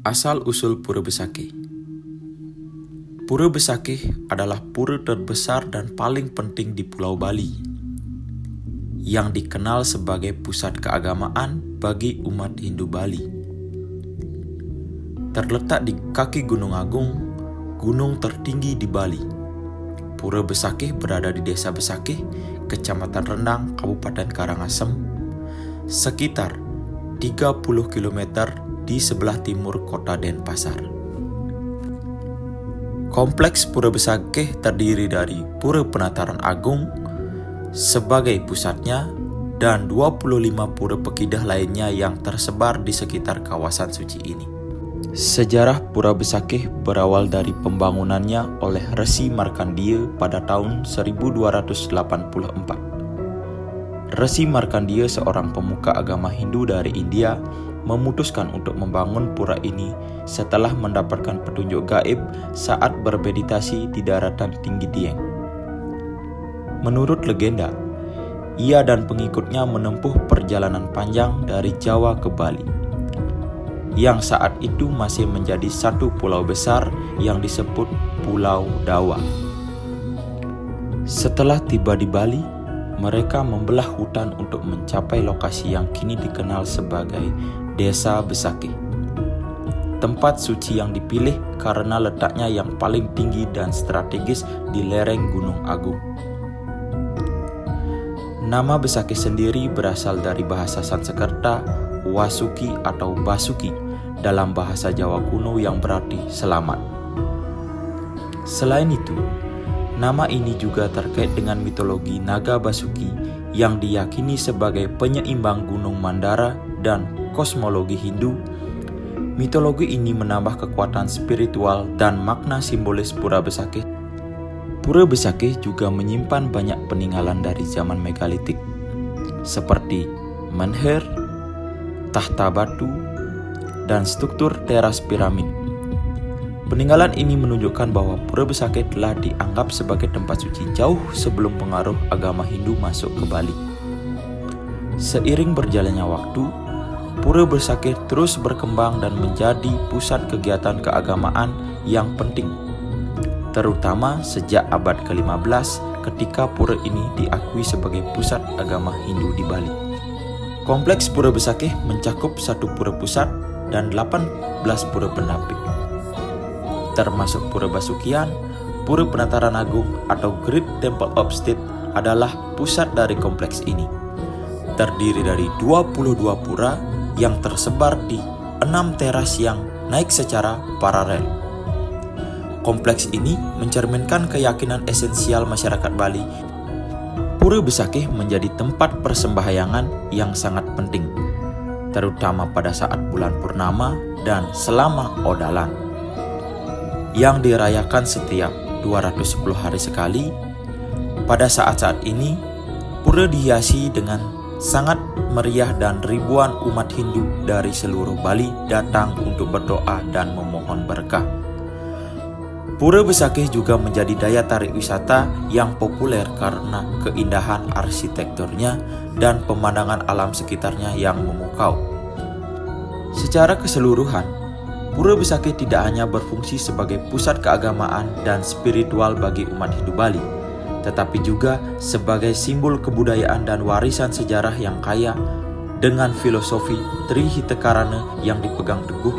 Asal-usul Pura Besakih. Pura Besakih adalah pura terbesar dan paling penting di Pulau Bali, yang dikenal sebagai pusat keagamaan bagi umat Hindu Bali. Terletak di kaki Gunung Agung, gunung tertinggi di Bali. Pura Besakih berada di Desa Besakih, Kecamatan Rendang, Kabupaten Karangasem, sekitar 30 km di sebelah timur kota Denpasar. Kompleks Pura Besakih terdiri dari Pura Penataran Agung sebagai pusatnya dan 25 pura pekidah lainnya yang tersebar di sekitar kawasan suci ini. Sejarah Pura Besakih berawal dari pembangunannya oleh Resi Markandeya pada tahun 1284. Resi Markandeya, seorang pemuka agama Hindu dari India, memutuskan untuk membangun pura ini setelah mendapatkan petunjuk gaib saat bermeditasi di daratan tinggi Dieng. Menurut legenda, ia dan pengikutnya menempuh perjalanan panjang dari Jawa ke Bali, yang saat itu masih menjadi satu pulau besar yang disebut Pulau Dawa. Setelah tiba di Bali, mereka membelah hutan untuk mencapai lokasi yang kini dikenal sebagai Desa Besakih. Tempat suci yang dipilih karena letaknya yang paling tinggi dan strategis di lereng Gunung Agung. Nama Besakih sendiri berasal dari bahasa Sanskerta Wasuki atau Basuki dalam bahasa Jawa kuno yang berarti selamat. Selain itu, nama ini juga terkait dengan mitologi naga Basuki yang diyakini sebagai penyeimbang Gunung Mandara dan kosmologi Hindu. Mitologi ini menambah kekuatan spiritual dan makna simbolis Pura Besakih. Pura Besakih juga menyimpan banyak peninggalan dari zaman megalitik, seperti menhir, tahta batu, dan struktur teras piramid. Peninggalan ini menunjukkan bahwa Pura Besakih telah dianggap sebagai tempat suci jauh sebelum pengaruh agama Hindu masuk ke Bali. Seiring berjalannya waktu, Pura Besakih terus berkembang dan menjadi pusat kegiatan keagamaan yang penting, terutama sejak abad ke-15 ketika pura ini diakui sebagai pusat agama Hindu di Bali. Kompleks Pura Besakih mencakup satu pura pusat dan 18 pura pendamping, termasuk Pura Basukian. Pura Penataran Agung atau Great Temple of State adalah pusat dari kompleks ini. Terdiri dari 22 pura yang tersebar di 6 teras yang naik secara paralel. Kompleks ini mencerminkan keyakinan esensial masyarakat Bali. Pura Besakih menjadi tempat persembahyangan yang sangat penting, terutama pada saat bulan purnama dan selama Odalan, yang dirayakan setiap 210 hari sekali. Pada saat-saat ini, pura dihiasi dengan sangat meriah dan ribuan umat Hindu dari seluruh Bali datang untuk berdoa dan memohon berkah. Pura Besakih juga menjadi daya tarik wisata yang populer karena keindahan arsitekturnya dan pemandangan alam sekitarnya yang memukau. Secara keseluruhan, Pura Besakih tidak hanya berfungsi sebagai pusat keagamaan dan spiritual bagi umat Hindu Bali, tetapi juga sebagai simbol kebudayaan dan warisan sejarah yang kaya dengan filosofi Trihitekarana yang dipegang teguh